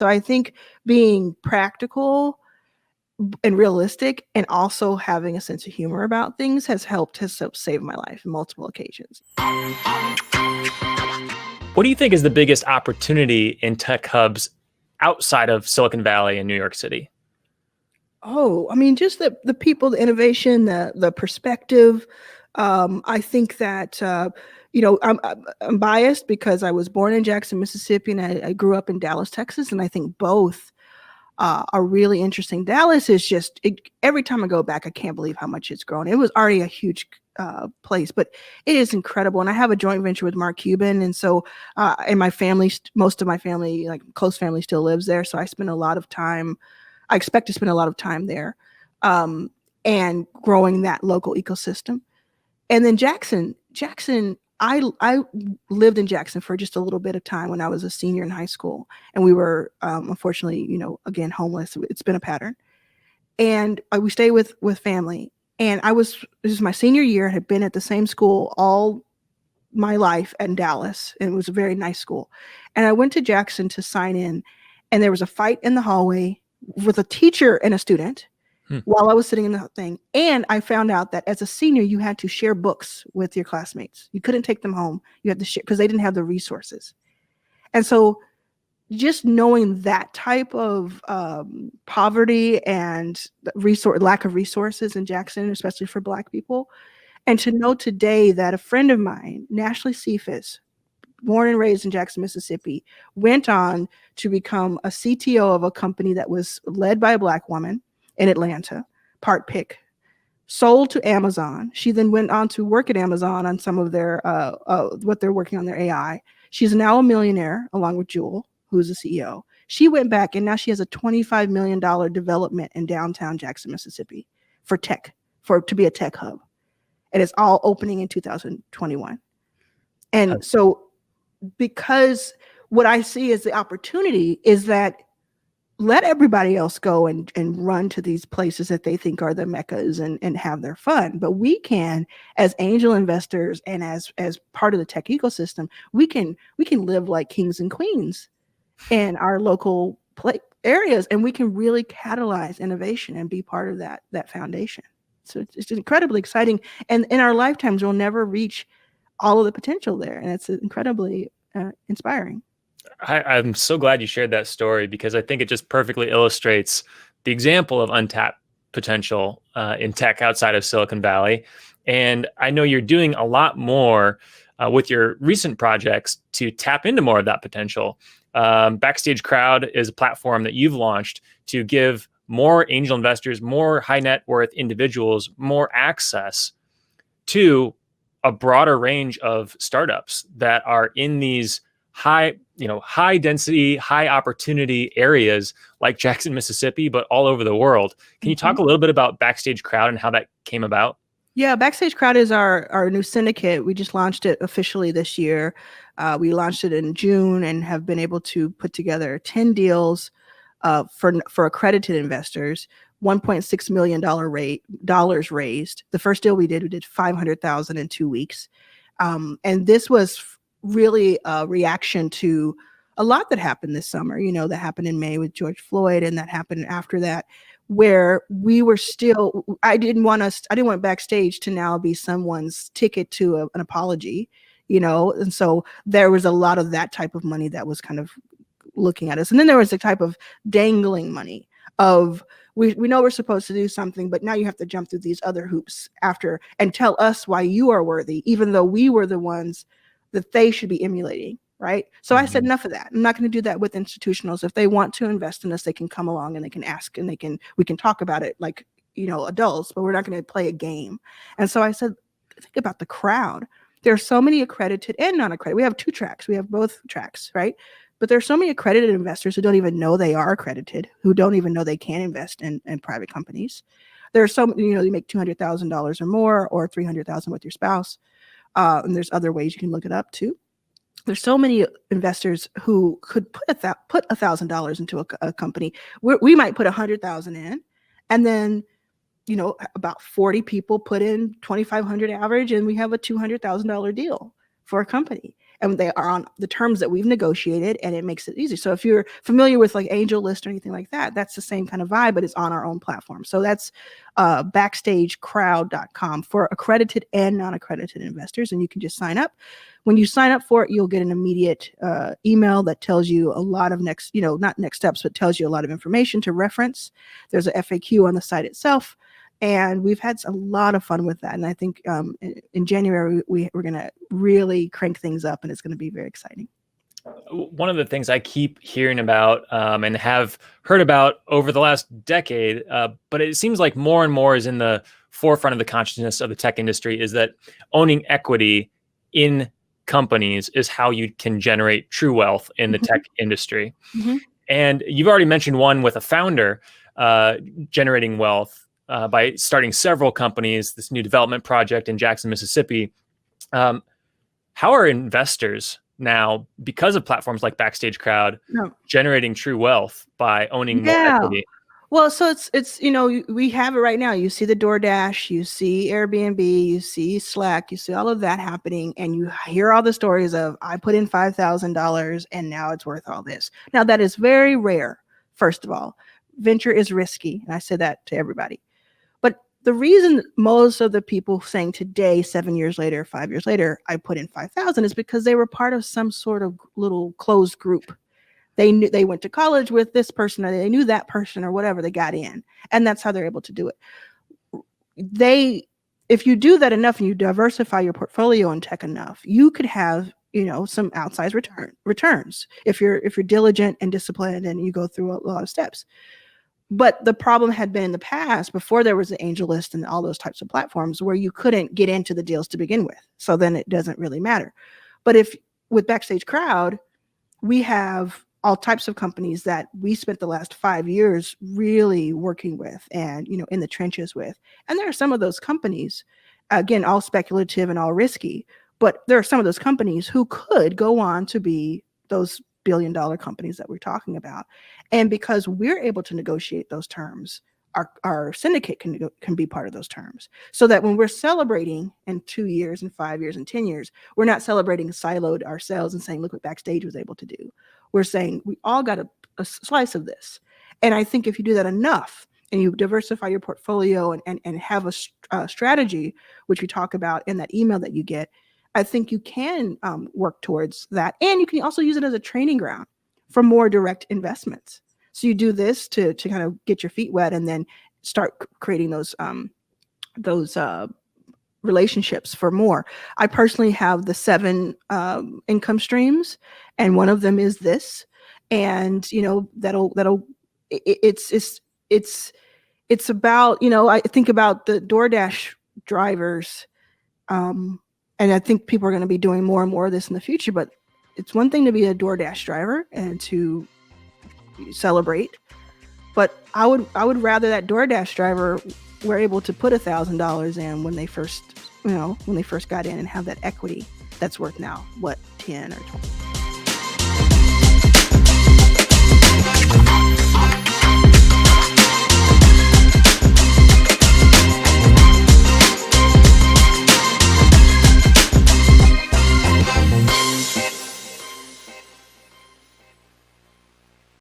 So I think being practical and realistic and also having a sense of humor about things has helped save my life on multiple occasions. What do you think is the biggest opportunity in tech hubs outside of Silicon Valley and New York City? Oh, I mean, just the people, the innovation, the perspective. I think that I'm biased because I was born in Jackson, Mississippi, and I grew up in Dallas, Texas, and I think both are really interesting. Dallas is just every time I go back, I can't believe how much it's grown. It was already a huge place, but it is incredible. And I have a joint venture with Mark Cuban, and so and my family, most of my family, like close family, still lives there. So I spend a lot of time. I expect to spend a lot of time there, and growing that local ecosystem. And then Jackson. I lived in Jackson for just a little bit of time when I was a senior in high school, and we were unfortunately, again, homeless. It's been a pattern, and we stayed with family. And this is my senior year. I had been at the same school all my life in Dallas, and it was a very nice school. And I went to Jackson to sign in, and there was a fight in the hallway with a teacher and a student while I was sitting in the thing. And I found out that as a senior, you had to share books with your classmates. You couldn't take them home. You had to share because they didn't have the resources. And so just knowing that type of poverty and lack of resources in Jackson, especially for Black people, and to know today that a friend of mine, Nashley Cephas, born and raised in Jackson, Mississippi, went on to become a CTO of a company that was led by a Black woman in Atlanta, Part Pick, sold to Amazon. She then went on to work at Amazon on some of their what they're working on, their AI. She's now a millionaire along with Jewel, who's the CEO. She went back and now she has a $25 million development in downtown Jackson, Mississippi for to be a tech hub. And it's all opening in 2021. And so because what I see as the opportunity is that let everybody else go and run to these places that they think are the meccas and have their fun. But we can, as angel investors and as part of the tech ecosystem, we can live like kings and queens in our local areas, and we can really catalyze innovation and be part of that foundation. So it's incredibly exciting. And in our lifetimes, we'll never reach all of the potential there. And it's incredibly inspiring. I'm so glad you shared that story because I think it just perfectly illustrates the example of untapped potential in tech outside of Silicon Valley. And I know you're doing a lot more with your recent projects to tap into more of that potential. Backstage Crowd is a platform that you've launched to give more angel investors, more high net worth individuals, more access to a broader range of startups that are in these high density, high opportunity areas like Jackson, Mississippi, but all over the world. Can you talk a little bit about Backstage Crowd and how that came about? Yeah, Backstage Crowd is our new syndicate. We just launched it officially this year. We launched it in June and have been able to put together 10 deals for accredited investors, $1.6 million dollars raised. The first deal we did $500,000 in 2 weeks. And this was really a reaction to a lot that happened this summer, that happened in May with George Floyd, and that happened after that, where we were still, I didn't want Backstage to now be someone's ticket to an apology, and so there was a lot of that type of money that was kind of looking at us. And then there was a type of dangling money of, we know we're supposed to do something, but now you have to jump through these other hoops after and tell us why you are worthy, even though we were the ones that they should be emulating, right? So I said, enough of that. I'm not going to do that with institutionals. If they want to invest in us, they can come along and they can ask and we can talk about it like, adults, but we're not going to play a game. And so I said, think about the crowd. There are so many accredited and non-accredited. We have 2 tracks. We have both tracks, right? But there's so many accredited investors who don't even know they are accredited, who don't even know they can invest in private companies. There are so many, you make $200,000 or more, or $300,000 with your spouse. And there's other ways you can look it up too. There's so many investors who could put $1,000 into a company. We might put 100,000 in, and then about 40 people put in 2,500 average, and we have a $200,000 deal for a company. and they are on the terms that we've negotiated, and it makes it easy. So if you're familiar with like Angel List or anything like that, that's the same kind of vibe, but it's on our own platform. So that's backstagecrowd.com for accredited and non-accredited investors, and you can just sign up. When you sign up for it, you'll get an immediate email that tells you a lot of not next steps, but tells you a lot of information to reference. There's a FAQ on the site itself, and we've had a lot of fun with that. And I think in January, we're going to really crank things up, and it's going to be very exciting. One of the things I keep hearing about and have heard about over the last decade, but it seems like more and more is in the forefront of the consciousness of the tech industry, is that owning equity in companies is how you can generate true wealth in the tech industry. And you've already mentioned one with a founder generating wealth by starting several companies, this new development project in Jackson, Mississippi. How are investors now, because of platforms like Backstage Crowd, generating true wealth by owning more equity? Well, so it's we have it right now. You see the DoorDash, you see Airbnb, you see Slack, you see all of that happening, and you hear all the stories of I put in $5,000 and now it's worth all this. Now that is very rare. First of all, venture is risky, and I say that to everybody. But the reason most of the people saying today, 7 years later, 5 years later, I put in 5,000 is because they were part of some sort of little closed group. They went to college with this person, or they knew that person, or whatever, they got in, and that's how they're able to do it. If you do that enough and you diversify your portfolio in tech enough, you could have some outsized returns if you're diligent and disciplined and you go through a lot of steps. But the problem had been in the past, before there was the Angel List and all those types of platforms, where you couldn't get into the deals to begin with. So then it doesn't really matter. But with Backstage Crowd, we have all types of companies that we spent the last 5 years really working with and, in the trenches with. And there are some of those companies, again, all speculative and all risky, but there are some of those companies who could go on to be those billion-dollar companies that we're talking about. And because we're able to negotiate those terms, our syndicate can be part of those terms, so that when we're celebrating in 2 years and 5 years and 10 years, we're not celebrating siloed ourselves and saying, look what Backstage was able to do. We're saying we all got a slice of this. And I think if you do that enough and you diversify your portfolio and have a strategy, which we talk about in that email that you get, I think you can work towards that. And you can also use it as a training ground for more direct investments. So you do this to kind of get your feet wet, and then start creating those relationships for more. I personally have the 7 income streams, and one of them is this, and it's about, I think about the DoorDash drivers, and I think people are going to be doing more and more of this in the future. But it's one thing to be a DoorDash driver and to celebrate, but I would rather that DoorDash driver were able to put $1,000 in when they first got in, and have that equity that's worth now 10 or 20.